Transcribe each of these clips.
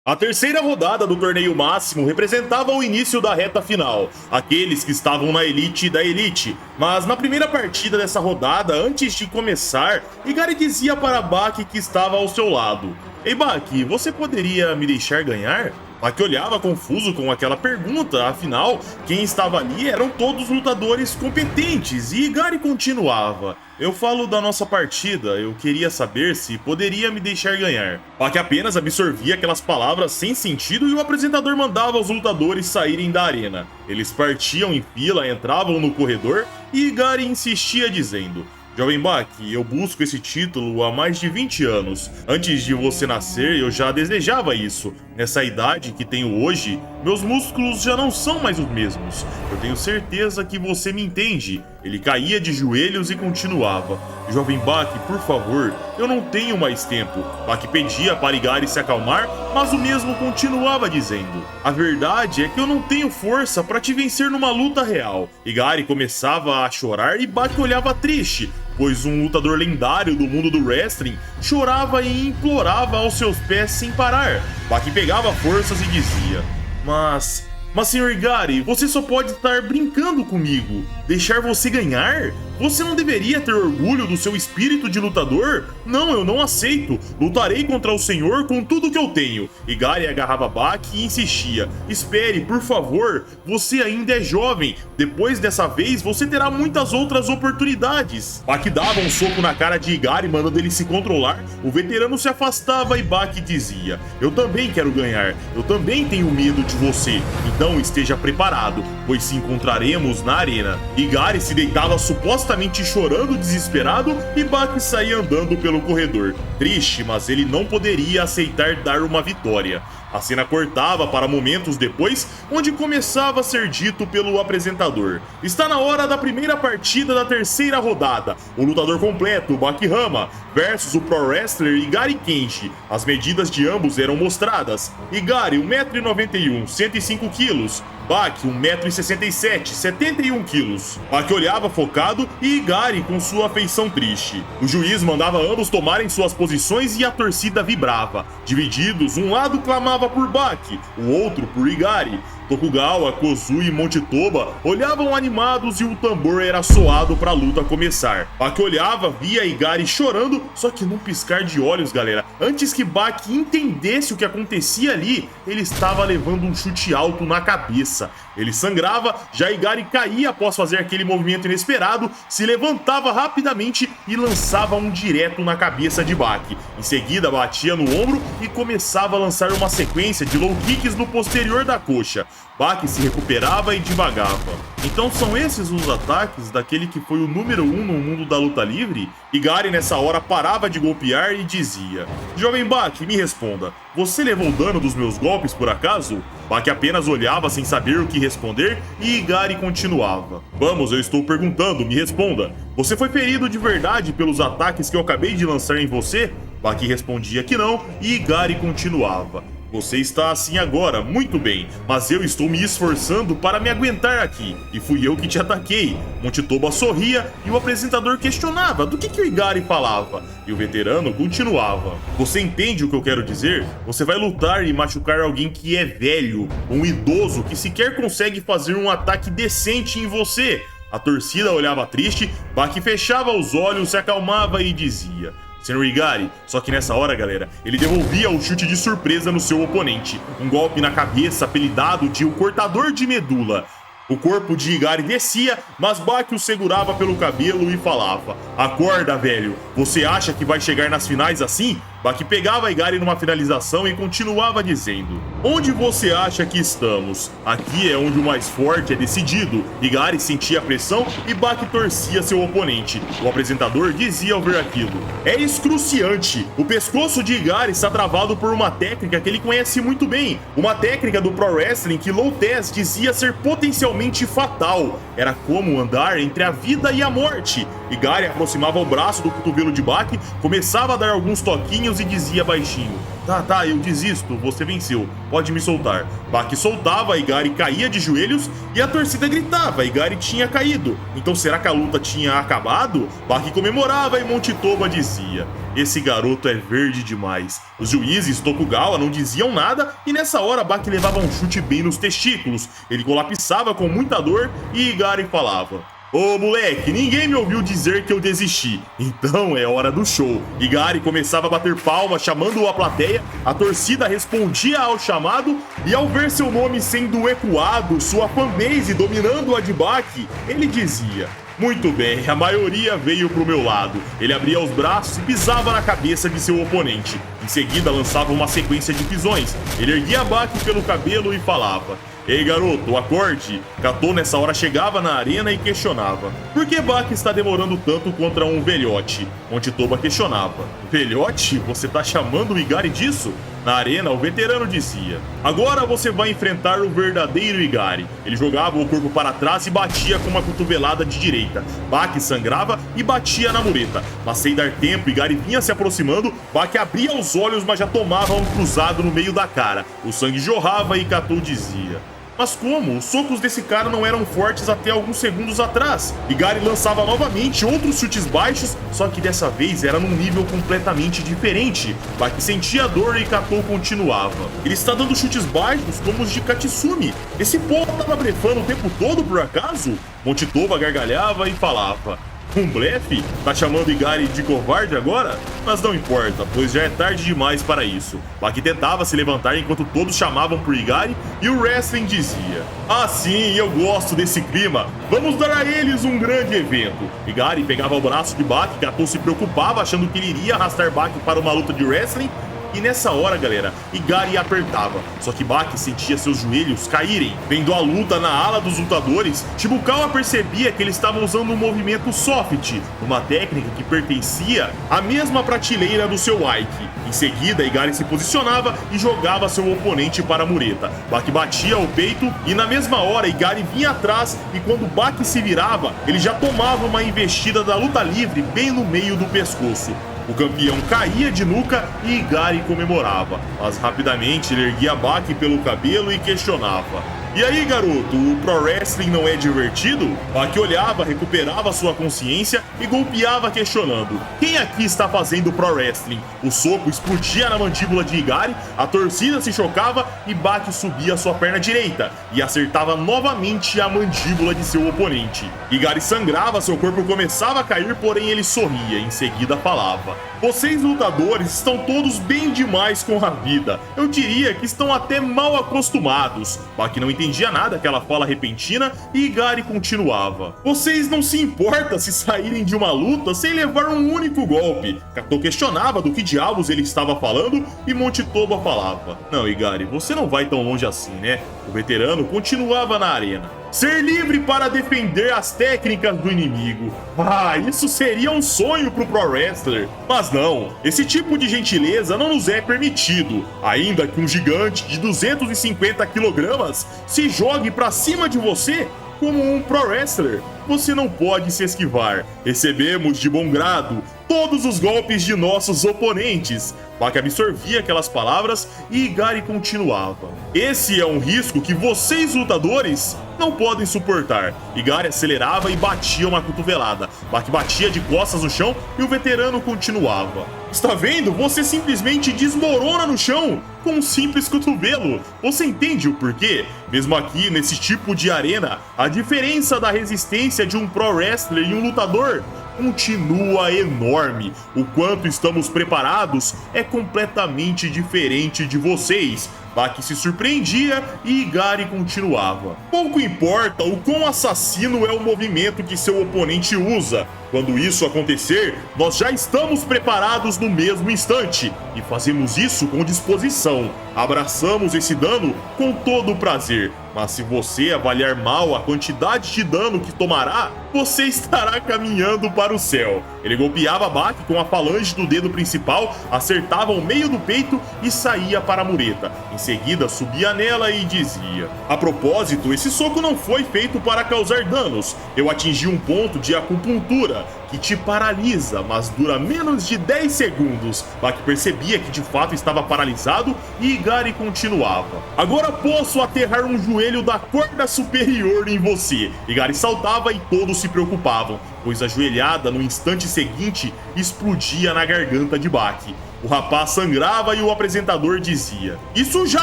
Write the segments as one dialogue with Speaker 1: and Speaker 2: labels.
Speaker 1: A terceira rodada do torneio máximo representava o início da reta final, aqueles que estavam na elite da elite. Mas na primeira partida dessa rodada, antes de começar, Igari dizia para Baki que estava ao seu lado: "Ei Baki, você poderia me deixar ganhar?" Baki olhava confuso com aquela pergunta, afinal, quem estava ali eram todos lutadores competentes, e Igari continuava: "Eu falo da nossa partida, eu queria saber se poderia me deixar ganhar." Baki apenas absorvia aquelas palavras sem sentido e o apresentador mandava os lutadores saírem da arena. Eles partiam em fila, entravam no corredor e Igari insistia dizendo: "Jovem Baki, eu busco esse título há mais de 20 anos. Antes de você nascer, eu já desejava isso. Nessa idade que tenho hoje, meus músculos já não são mais os mesmos. Eu tenho certeza que você me entende." Ele caía de joelhos e continuava: "Jovem Baki, por favor, eu não tenho mais tempo." Baki pedia para Igari se acalmar, mas o mesmo continuava dizendo: "A verdade é que eu não tenho força para te vencer numa luta real." Igari começava a chorar e Baki olhava triste, pois um lutador lendário do mundo do wrestling chorava e implorava aos seus pés sem parar. Baki pegava forças e dizia: Mas senhor Igari, você só pode estar brincando comigo. Deixar você ganhar? Você não deveria ter orgulho do seu espírito de lutador? Não, eu não aceito. Lutarei contra o senhor com tudo que eu tenho." Igari agarrava Baki e insistia: "Espere, por favor. Você ainda é jovem. Depois dessa vez, você terá muitas outras oportunidades." Baki dava um soco na cara de Igari, mandando ele se controlar. O veterano se afastava e Baki dizia: "Eu também quero ganhar. Eu também tenho medo de você. Então esteja preparado, pois se encontraremos na arena." Igari se deitava supostamente chorando desesperado e Baki saía andando pelo corredor, triste, mas ele não poderia aceitar dar uma vitória. A cena cortava para momentos depois, onde começava a ser dito pelo apresentador: "Está na hora da primeira partida da terceira rodada. O lutador completo, Baki Hama, versus o pro wrestler Igari Kenshi." As medidas de ambos eram mostradas. Igari, 1,91 m, 105 kg. Baki, 1,67 m, 71 kg. Baki olhava focado e Igari com sua feição triste. O juiz mandava ambos tomarem suas posições e a torcida vibrava. Divididos, um lado clamava por Baki, o outro por Igari. Tokugawa, Kozu e Mochitoba olhavam animados e o tambor era soado para a luta começar. Baki olhava, via Igari chorando, só que num piscar de olhos, galera, antes que Baki entendesse o que acontecia ali, ele estava levando um chute alto na cabeça. Ele sangrava, já Igari caía após fazer aquele movimento inesperado, se levantava rapidamente e lançava um direto na cabeça de Baki. Em seguida batia no ombro e começava a lançar uma sequência de low kicks no posterior da coxa. Baki se recuperava e divagava. Então são esses os ataques daquele que foi o número 1 no mundo da luta livre? Igari nessa hora parava de golpear e dizia: "Jovem Baki, me responda, você levou dano dos meus golpes por acaso?" Baki apenas olhava sem saber o que responder e Igari continuava: "Vamos, eu estou perguntando, me responda. Você foi ferido de verdade pelos ataques que eu acabei de lançar em você?" Baki respondia que não e Igari continuava: "Você está assim agora, muito bem, mas eu estou me esforçando para me aguentar aqui, e fui eu que te ataquei." Mochitoba sorria e o apresentador questionava do que o Igari falava, e o veterano continuava: "Você entende o que eu quero dizer? Você vai lutar e machucar alguém que é velho, um idoso que sequer consegue fazer um ataque decente em você." A torcida olhava triste, Baki fechava os olhos, se acalmava e dizia: "Senhor Igari." Só que nessa hora, galera, ele devolvia o chute de surpresa no seu oponente. Um golpe na cabeça apelidado de o cortador de medula. O corpo de Igari descia, mas Baki o segurava pelo cabelo e falava: "Acorda, velho. Você acha que vai chegar nas finais assim?" Baki pegava Igari numa finalização e continuava dizendo: "Onde você acha que estamos? Aqui é onde o mais forte é decidido." Igari sentia a pressão e Baki torcia seu oponente. O apresentador dizia ao ver aquilo: "É excruciante. O pescoço de Igari está travado por uma técnica que ele conhece muito bem. Uma técnica do pro wrestling que Lou Thesz dizia ser potencialmente fatal. Era como andar entre a vida e a morte." Igari aproximava o braço do cotovelo de Baki, começava a dar alguns toquinhos joelhos e dizia baixinho: Tá, eu desisto, você venceu, pode me soltar. Baki soltava, Igari caía de joelhos e a torcida gritava, Igari tinha caído. Então será que a luta tinha acabado? Baki comemorava e Montitoba dizia: esse garoto é verde demais. Os juízes Tokugawa não diziam nada e nessa hora Baki levava um chute bem nos testículos. Ele colapsava com muita dor e Igari falava: ô moleque, ninguém me ouviu dizer que eu desisti, então é hora do show. Igari começava a bater palmas chamando a plateia, a torcida respondia ao chamado e ao ver seu nome sendo ecoado, sua fanbase dominando a de Baki, ele dizia: muito bem, a maioria veio pro meu lado. Ele abria os braços e pisava na cabeça de seu oponente. Em seguida lançava uma sequência de pisões. Ele erguia Baki pelo cabelo e falava: ei garoto, acorde. Kato nessa hora chegava na arena e questionava: por que Baki está demorando tanto contra um velhote? Montitoba questionava: velhote? Você tá chamando o Igari disso? Na arena, o veterano dizia: agora você vai enfrentar o verdadeiro Igari. Ele jogava o corpo para trás e batia com uma cotovelada de direita. Baki sangrava e batia na mureta. Mas sem dar tempo, Igari vinha se aproximando. Baki abria os olhos, mas já tomava um cruzado no meio da cara. O sangue jorrava e Kato dizia: mas como? Os socos desse cara não eram fortes até alguns segundos atrás. Igari lançava novamente outros chutes baixos, só que dessa vez era num nível completamente diferente. Baki sentia dor e Kato continuava: ele está dando chutes baixos como os de Katsumi. Esse povo tava blefando o tempo todo por acaso? Montitoba gargalhava e falava: um blefe? Tá chamando Igari de covarde agora? Mas não importa, pois já é tarde demais para isso. Baki tentava se levantar enquanto todos chamavam por Igari e o wrestling dizia: ah sim, eu gosto desse clima, vamos dar a eles um grande evento. Igari pegava o braço de Baki, Kato se preocupava achando que ele iria arrastar Baki para uma luta de wrestling. E nessa hora, galera, Igari apertava, só que Baki sentia seus joelhos caírem. Vendo a luta na ala dos lutadores, Shibukawa percebia que eles estavam usando um movimento soft, uma técnica que pertencia à mesma prateleira do seu Aiki. Em seguida, Igari se posicionava e jogava seu oponente para a mureta. Baki batia o peito e na mesma hora Igari vinha atrás e quando Baki se virava, ele já tomava uma investida da luta livre bem no meio do pescoço. O campeão caía de nuca e Igari comemorava, mas rapidamente ele erguia Baki pelo cabelo e questionava: e aí garoto, o pro wrestling não é divertido? Baki olhava, recuperava sua consciência e golpeava questionando: quem aqui está fazendo pro wrestling? O soco explodia na mandíbula de Igari, a torcida se chocava e Baki subia sua perna direita e acertava novamente a mandíbula de seu oponente. Igari sangrava, seu corpo começava a cair, porém ele sorria, em seguida falava: vocês lutadores estão todos bem demais com a vida, eu diria que estão até mal acostumados. Baki não entendia nada aquela fala repentina e Igari continuava: vocês não se importam se saírem de uma luta sem levar um único golpe. Kato questionava do que diabos ele estava falando e Montitoba falava: não, Igari, você não vai tão longe assim, né? O veterano continuava na arena: ser livre para defender as técnicas do inimigo. Ah, isso seria um sonho pro pro wrestler. Mas não, esse tipo de gentileza não nos é permitido. Ainda que um gigante de 250 kg se jogue pra cima de você como um pro wrestler, você não pode se esquivar. Recebemos de bom grado todos os golpes de nossos oponentes. Baki absorvia aquelas palavras e Igari continuava: esse é um risco que vocês lutadores não podem suportar. Igari acelerava e batia uma cotovelada. Baki batia de costas no chão e o veterano continuava: está vendo? Você simplesmente desmorona no chão com um simples cotovelo. Você entende o porquê? Mesmo aqui, nesse tipo de arena, a diferença da resistência de um pro wrestler e um lutador continua enorme. O quanto estamos preparados é completamente diferente de vocês. Baki se surpreendia e Igari continuava: pouco importa o quão assassino é o movimento que seu oponente usa. Quando isso acontecer, nós já estamos preparados no mesmo instante e fazemos isso com disposição. Abraçamos esse dano com todo o prazer. mas se você avaliar mal a quantidade de dano que tomará, você estará caminhando para o céu. Ele golpeava Baki com a falange do dedo principal, acertava o meio do peito e saía para a mureta. Em seguida, subia nela e dizia: a propósito, esse soco não foi feito para causar danos. Eu atingi um ponto de acupuntura que te paralisa, mas dura menos de 10 segundos. Baki percebia que de fato estava paralisado e Igari continuava: agora posso aterrar um joelho da corda superior em você. Igari saltava e todos se preocupavam, pois a joelhada no instante seguinte explodia na garganta de Baki. O rapaz sangrava e o apresentador dizia: isso já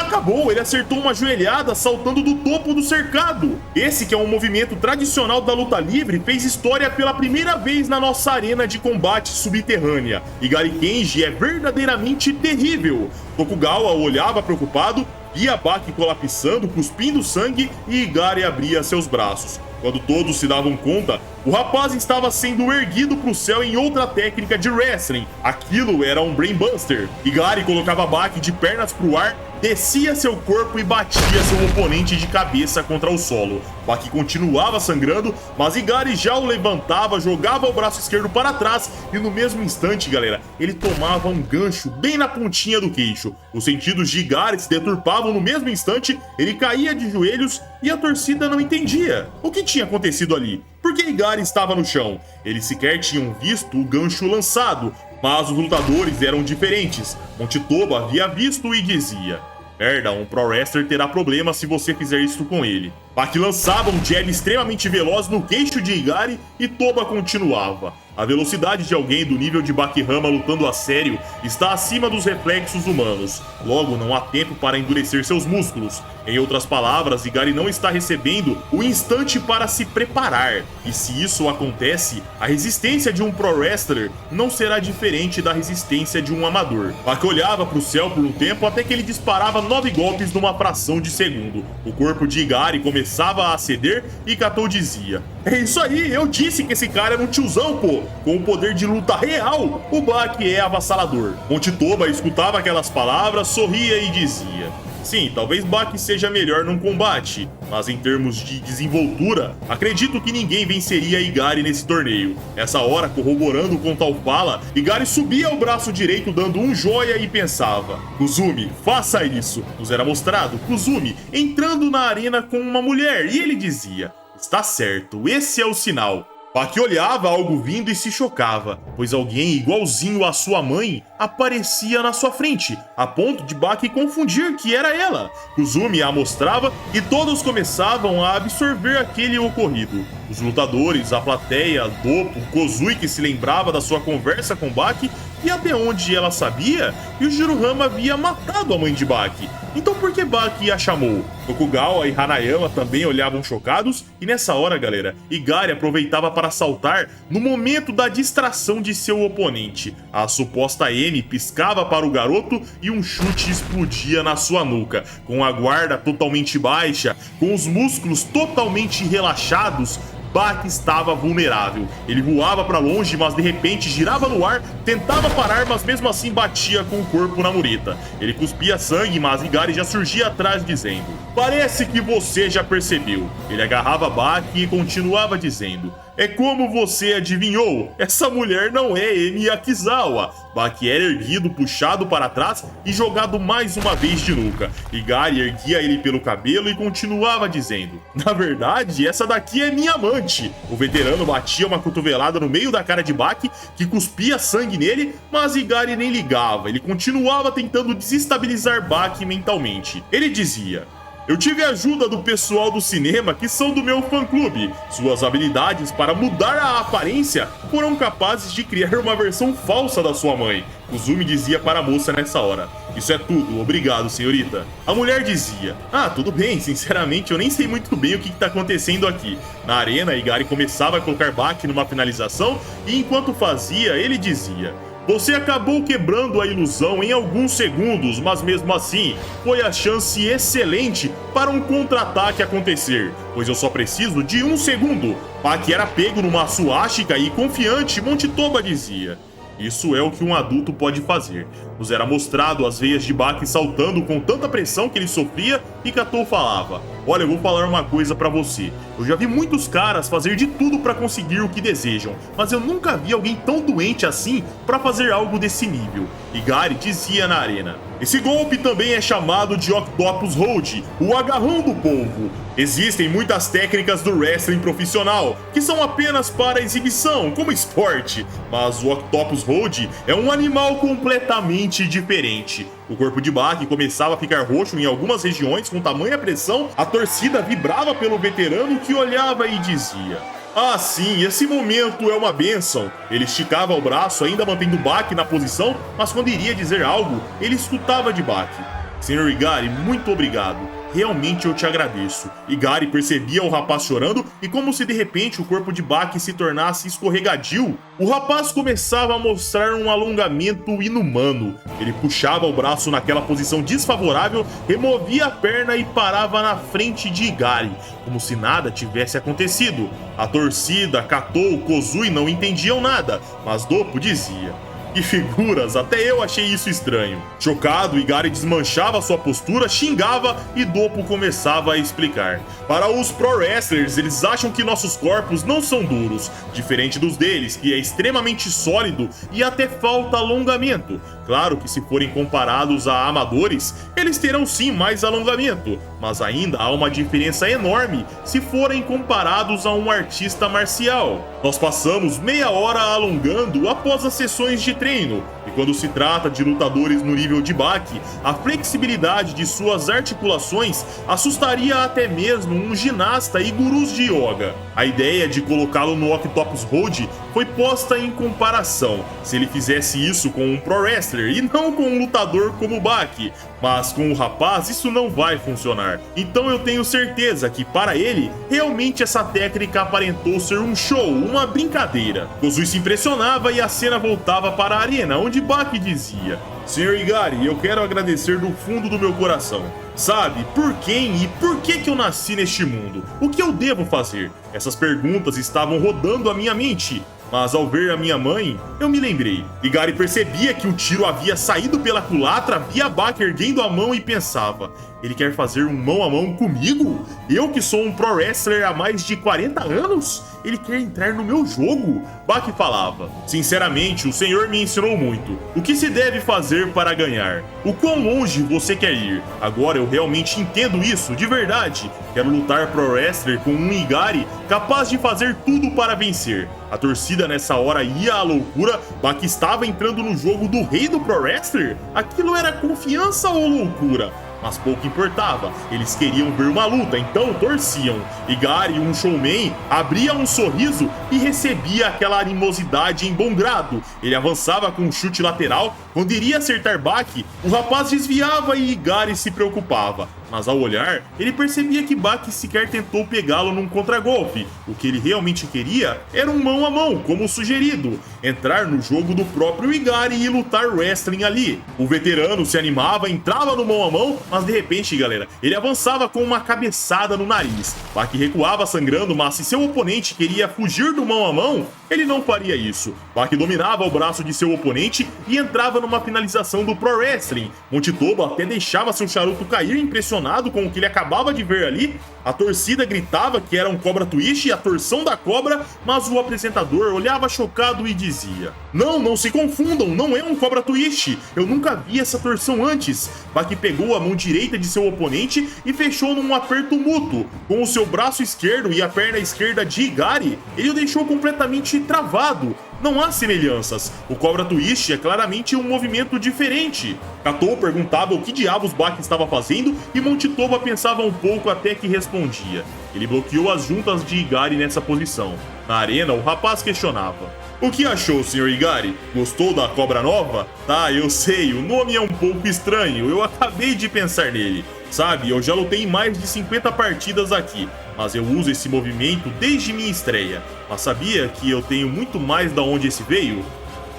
Speaker 1: acabou, ele acertou uma joelhada saltando do topo do cercado. Esse, que é um movimento tradicional da luta livre, fez história pela primeira vez na nossa arena de combate subterrânea. Igari Kenji é verdadeiramente terrível. Tokugawa olhava preocupado, via Baki colapsando, cuspindo sangue, e Igari abria seus braços. Quando todos se davam conta, o rapaz estava sendo erguido para o céu em outra técnica de wrestling. Aquilo era um brainbuster. Igari colocava Baki de pernas para o ar, descia seu corpo e batia seu oponente de cabeça contra o solo. Baki continuava sangrando, mas Igari já o levantava, jogava o braço esquerdo para trás e no mesmo instante, galera, ele tomava um gancho bem na pontinha do queixo. Os sentidos de Igari se deturpavam no mesmo instante, ele caía de joelhos e a torcida não entendia o que tinha acontecido ali. Por que Igari estava no chão? Eles sequer tinham visto o gancho lançado, mas os lutadores eram diferentes. Montitoba havia visto e dizia: merda, um pro wrestler terá problema se você fizer isso com ele. Baki lançava um jab extremamente veloz no queixo de Igari e Toba continuava. A velocidade de alguém do nível de Bakihama lutando a sério está acima dos reflexos humanos. Logo, não há tempo para endurecer seus músculos. Em outras palavras, Igari não está recebendo o instante para se preparar. E se isso acontece, a resistência de um pro wrestler não será diferente da resistência de um amador. Baki olhava para o céu por um tempo até que ele disparava 9 golpes numa fração de segundo. O corpo de Igari começava a ceder e Katou dizia: é isso aí, eu disse que esse cara era um tiozão, pô. Com o poder de luta real, o Baki é avassalador. Montitoba escutava aquelas palavras, sorria e dizia: sim, talvez Baki seja melhor num combate, mas em termos de desenvoltura, acredito que ninguém venceria Igari nesse torneio. Nessa hora, corroborando com tal fala, Igari subia o braço direito dando um joia e pensava: Kuzumi, faça isso. Nos era mostrado Kuzumi entrando na arena com uma mulher e ele dizia: está certo, esse é o sinal. Baki olhava algo vindo e se chocava, pois alguém igualzinho à sua mãe aparecia na sua frente, a ponto de Baki confundir que era ela. Kuzumi a mostrava e todos começavam a absorver aquele ocorrido. Os lutadores, a plateia, Doppo, Kozui que se lembrava da sua conversa com Baki e até onde ela sabia que o Jirohama havia matado a mãe de Baki. Então por que Baki a chamou? Tokugawa e Hanayama também olhavam chocados e nessa hora, galera, Igari aproveitava para saltar no momento da distração de seu oponente. A suposta M piscava para o garoto e um chute explodia na sua nuca. Com a guarda totalmente baixa, com os músculos totalmente relaxados, Baki estava vulnerável. Ele voava para longe, mas de repente girava no ar, tentava parar, mas mesmo assim batia com o corpo na mureta. Ele cuspia sangue, mas Igari já surgia atrás dizendo: parece que você já percebeu. Ele agarrava Baki e continuava dizendo: é como você adivinhou, essa mulher não é Emi Yakizawa. Baki era erguido, puxado para trás e jogado mais uma vez de nuca. Igari erguia ele pelo cabelo e continuava dizendo: na verdade, essa daqui é minha amante. O veterano batia uma cotovelada no meio da cara de Baki, que cuspia sangue nele, mas Igari nem ligava. Ele continuava tentando desestabilizar Baki mentalmente. Ele dizia: eu tive a ajuda do pessoal do cinema que são do meu fã-clube. Suas habilidades para mudar a aparência foram capazes de criar uma versão falsa da sua mãe. Kuzumi dizia para a moça nessa hora: isso é tudo, obrigado, senhorita. A mulher dizia: ah, tudo bem, sinceramente eu nem sei muito bem o que está acontecendo aqui. Na arena, Igari começava a colocar Baki numa finalização e enquanto fazia, ele dizia: você acabou quebrando a ilusão em alguns segundos, mas mesmo assim, foi a chance excelente para um contra-ataque acontecer, pois eu só preciso de 1 segundo. Baki era pego numa suástica e confiante, Montitoba dizia: Isso é o que um adulto pode fazer. Nos era mostrado as veias de Baki saltando com tanta pressão que ele sofria e Katou falava: olha, eu vou falar uma coisa pra você. Eu já vi muitos caras fazer de tudo pra conseguir o que desejam, mas eu nunca vi alguém tão doente assim pra fazer algo desse nível. E Gary dizia na arena: esse golpe também é chamado de Octopus Hold, o agarrão do povo. Existem muitas técnicas do wrestling profissional que são apenas para exibição, como esporte, mas o Octopus Hold é um animal completamente diferente. O corpo de Baki começava a ficar roxo em algumas regiões com tamanha pressão, a torcida vibrava pelo veterano que olhava e dizia: ah, sim, esse momento é uma bênção. Ele esticava o braço, ainda mantendo Baki na posição, mas quando iria dizer algo, ele escutava de Baki: Senhor Igari, muito obrigado. Realmente eu te agradeço. Igari percebia o rapaz chorando e, como se de repente o corpo de Baki se tornasse escorregadio, o rapaz começava a mostrar um alongamento inumano. Ele puxava o braço naquela posição desfavorável, removia a perna e parava na frente de Igari, como se nada tivesse acontecido. A torcida, Katou, Kozui não entendiam nada, mas Doppo dizia: que figuras, até eu achei isso estranho. Chocado, Igari desmanchava sua postura, xingava e Doppo começava a explicar. Para os pro wrestlers, eles acham que nossos corpos não são duros, diferente dos deles, que é extremamente sólido e até falta alongamento. Claro que se forem comparados a amadores, eles terão sim mais alongamento, mas ainda há uma diferença enorme se forem comparados a um artista marcial. Nós passamos meia hora alongando após as sessões de treino, e quando se trata de lutadores no nível de Baki, a flexibilidade de suas articulações assustaria até mesmo um ginasta e gurus de yoga. A ideia de colocá-lo no Octopus Hold foi posta em comparação, se ele fizesse isso com um pro wrestler e não com um lutador como Baki, mas com o rapaz isso não vai funcionar. Então eu tenho certeza que para ele, realmente essa técnica aparentou ser um show, uma brincadeira. Kozui se impressionava e a cena voltava para a arena, onde Baki dizia: Senhor Igari, eu quero agradecer do fundo do meu coração. Sabe, por quem e por que eu nasci neste mundo? O que eu devo fazer? Essas perguntas estavam rodando a minha mente, mas ao ver a minha mãe, eu me lembrei. Igari percebia que o tiro havia saído pela culatra, via Baki erguendo a mão e pensava: ele quer fazer um mão a mão comigo? Eu que sou um pro wrestler há mais de 40 anos? Ele quer entrar no meu jogo? Baki falava: sinceramente, o senhor me ensinou muito. O que se deve fazer para ganhar? O quão longe você quer ir? Agora eu realmente entendo isso, de verdade. Quero lutar pro wrestler com um Igari capaz de fazer tudo para vencer. A torcida nessa hora ia à loucura. Baki estava entrando no jogo do rei do pro wrestler? Aquilo era confiança ou loucura? Mas pouco importava, eles queriam ver uma luta, então torciam. Igari, um showman, abria um sorriso e recebia aquela animosidade em bom grado. Ele avançava com um chute lateral, quando iria acertar Baki, o rapaz desviava e Igari se preocupava. Mas ao olhar, ele percebia que Baki sequer tentou pegá-lo num contragolpe. O que ele realmente queria era um mão a mão, como sugerido, entrar no jogo do próprio Igari e lutar wrestling ali. O veterano se animava, entrava no mão a mão, mas de repente, galera, ele avançava com uma cabeçada no nariz. Baki recuava sangrando, mas se seu oponente queria fugir do mão a mão, ele não faria isso. Baki dominava o braço de seu oponente e entrava numa finalização do pro wrestling. Montitoba até deixava seu charuto cair, impressionado com o que ele acabava de ver ali. A torcida gritava que era um cobra twist e a torção da cobra, mas o apresentador olhava chocado e dizia: não se confundam, não é um cobra twist, eu nunca vi essa torção antes. Baki pegou a mão direita de seu oponente e fechou num aperto mútuo. Com o seu braço esquerdo e a perna esquerda de Igari, ele o deixou completamente travado. Não há semelhanças. O Cobra Twist é claramente um movimento diferente. Katou perguntava o que diabos Baki estava fazendo e Montitoba pensava um pouco até que respondia. Ele bloqueou as juntas de Igari nessa posição. Na arena, o rapaz questionava: o que achou, Sr. Igari? Gostou da cobra nova? Tá, eu sei, o nome é um pouco estranho, eu acabei de pensar nele. Sabe, eu já lutei em mais de 50 partidas aqui, mas eu uso esse movimento desde minha estreia. Mas sabia que eu tenho muito mais da onde esse veio?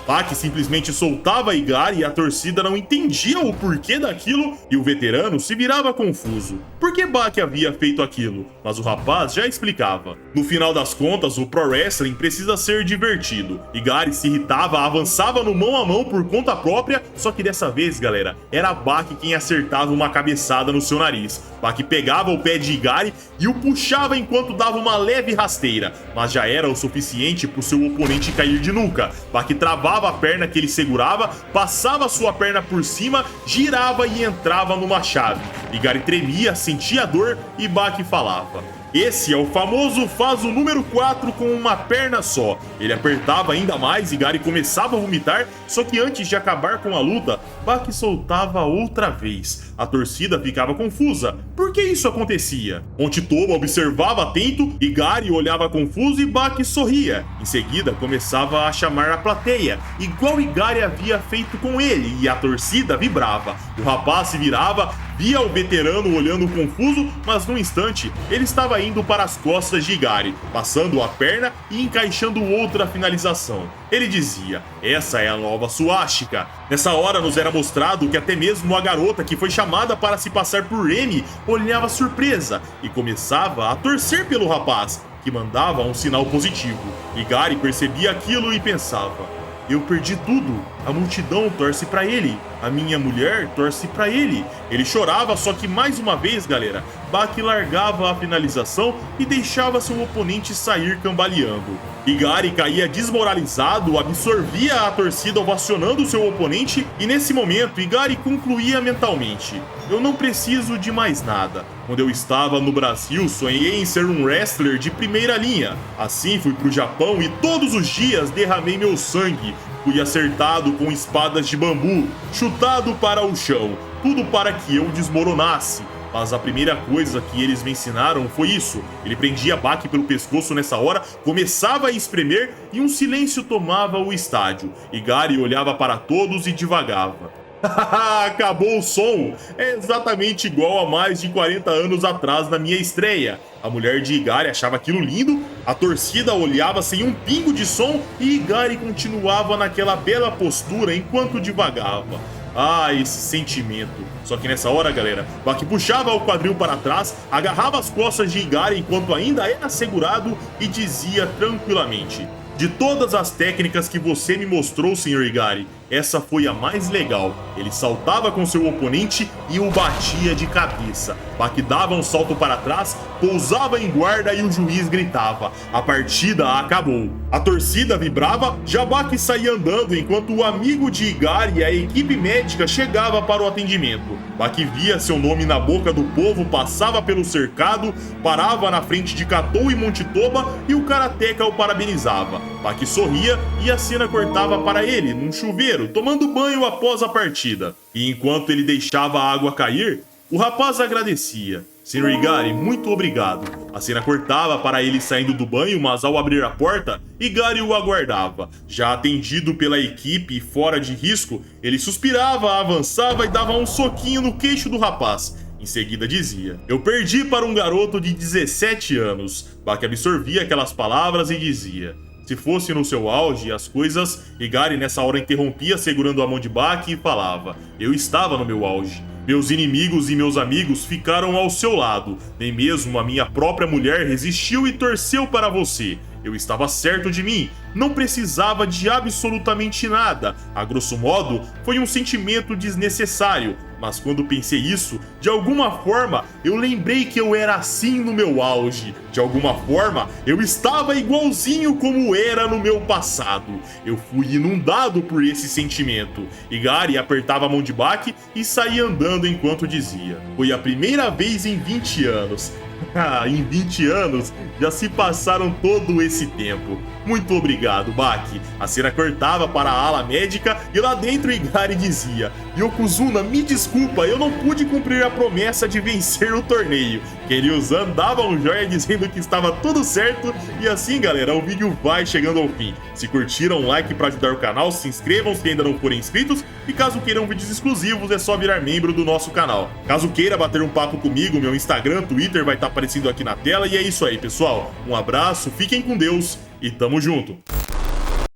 Speaker 1: Bak simplesmente soltava Igari e a torcida não entendia o porquê daquilo e o veterano se virava confuso. Por que Bak havia feito aquilo? Mas o rapaz já explicava. No final das contas, o Pro Wrestling precisa ser divertido. Igari se irritava, avançava no mão a mão por conta própria, só que dessa vez, galera, era Bak quem acertava uma cabeçada no seu nariz. Bak pegava o pé de Igari e o puxava enquanto dava uma leve rasteira, mas já era o suficiente para o seu oponente cair de nuca. Bak travava a perna que ele segurava, passava sua perna por cima, girava e entrava numa chave. Igari tremia, sentia dor e Bak falava: "Esse é o famoso faz o número 4 com uma perna só." Ele apertava ainda mais e Igari começava a vomitar, só que antes de acabar com a luta, Bak soltava outra vez. A torcida ficava confusa. Por que isso acontecia? Montitoba observava atento, Igari olhava confuso e Bak sorria. Em seguida, começava a chamar a plateia, igual Igari havia feito com ele, e a torcida vibrava. O rapaz se virava, via o veterano olhando confuso, mas num instante, ele estava indo para as costas de Igari, passando a perna e encaixando outra finalização. Ele dizia: "Essa é a nova suástica." Nessa hora nos era mostrado que até mesmo a garota que foi chamada para se passar por Remy olhava surpresa e começava a torcer pelo rapaz, que mandava um sinal positivo. Igari percebia aquilo e pensava: "Eu perdi tudo. A multidão torce pra ele. A minha mulher torce pra ele." Ele chorava, só que mais uma vez, galera, Bak largava a finalização e deixava seu oponente sair cambaleando. Igari caía desmoralizado, absorvia a torcida ovacionando seu oponente e nesse momento Igari concluía mentalmente: "Eu não preciso de mais nada. Quando eu estava no Brasil, sonhei em ser um wrestler de primeira linha. Assim fui pro Japão e todos os dias derramei meu sangue. Fui acertado com espadas de bambu, chutado para o chão, tudo para que eu desmoronasse. Mas a primeira coisa que eles me ensinaram foi isso." Ele prendia Bak pelo pescoço nessa hora, começava a espremer e um silêncio tomava o estádio. Igari olhava para todos e divagava: "Acabou o som! É exatamente igual a mais de 40 anos atrás na minha estreia." A mulher de Igari achava aquilo lindo, a torcida olhava sem um pingo de som e Igari continuava naquela bela postura enquanto divagava. Ah, esse sentimento. Só que nessa hora, galera, Bak puxava o quadril para trás, agarrava as costas de Igari enquanto ainda era segurado e dizia tranquilamente: "De todas as técnicas que você me mostrou, Sr. Igari, essa foi a mais legal." Ele saltava com seu oponente e o batia de cabeça. Bak dava um salto para trás, pousava em guarda e o juiz gritava: "A partida acabou." A torcida vibrava, já Bak saía andando enquanto o amigo de Igari e a equipe médica chegava para o atendimento. Bak via seu nome na boca do povo, passava pelo cercado, parava na frente de Katou e Montitoba e o karateka o parabenizava. Bak sorria e a cena cortava para ele, num chuveiro, tomando banho após a partida. E enquanto ele deixava a água cair, o rapaz agradecia: "Sr. Igari, muito obrigado." A cena cortava para ele saindo do banho, mas ao abrir a porta, Igari o aguardava. Já atendido pela equipe e fora de risco, ele suspirava, avançava e dava um soquinho no queixo do rapaz. Em seguida dizia: "Eu perdi para um garoto de 17 anos." Bak absorvia aquelas palavras e dizia: "Se fosse no seu auge, as coisas..." Igari nessa hora interrompia segurando a mão de Bak e falava: "Eu estava no meu auge. Meus inimigos e meus amigos ficaram ao seu lado. Nem mesmo a minha própria mulher resistiu e torceu para você. Eu estava certo de mim, não precisava de absolutamente nada. A grosso modo, foi um sentimento desnecessário. Mas quando pensei isso, de alguma forma, eu lembrei que eu era assim no meu auge. De alguma forma, eu estava igualzinho como era no meu passado. Eu fui inundado por esse sentimento." Igari apertava a mão de Bak e saía andando enquanto dizia: "Foi a primeira vez em 20 anos. Em 20 anos, já se passaram todo esse tempo. Muito obrigado, Bak." A cena cortava para a ala médica e lá dentro Igari dizia: "Yokozuna, me desculpa, eu não pude cumprir a promessa de vencer o torneio." Kiryuzan dava um joinha dizendo que estava tudo certo. E assim, galera, o vídeo vai chegando ao fim. Se curtiram, um like para ajudar o canal, se inscrevam se ainda não forem inscritos. E caso queiram vídeos exclusivos, é só virar membro do nosso canal. Caso queira bater um papo comigo, meu Instagram, Twitter vai estar aparecendo aqui na tela. E é isso aí, pessoal. Um abraço, fiquem com Deus e tamo junto.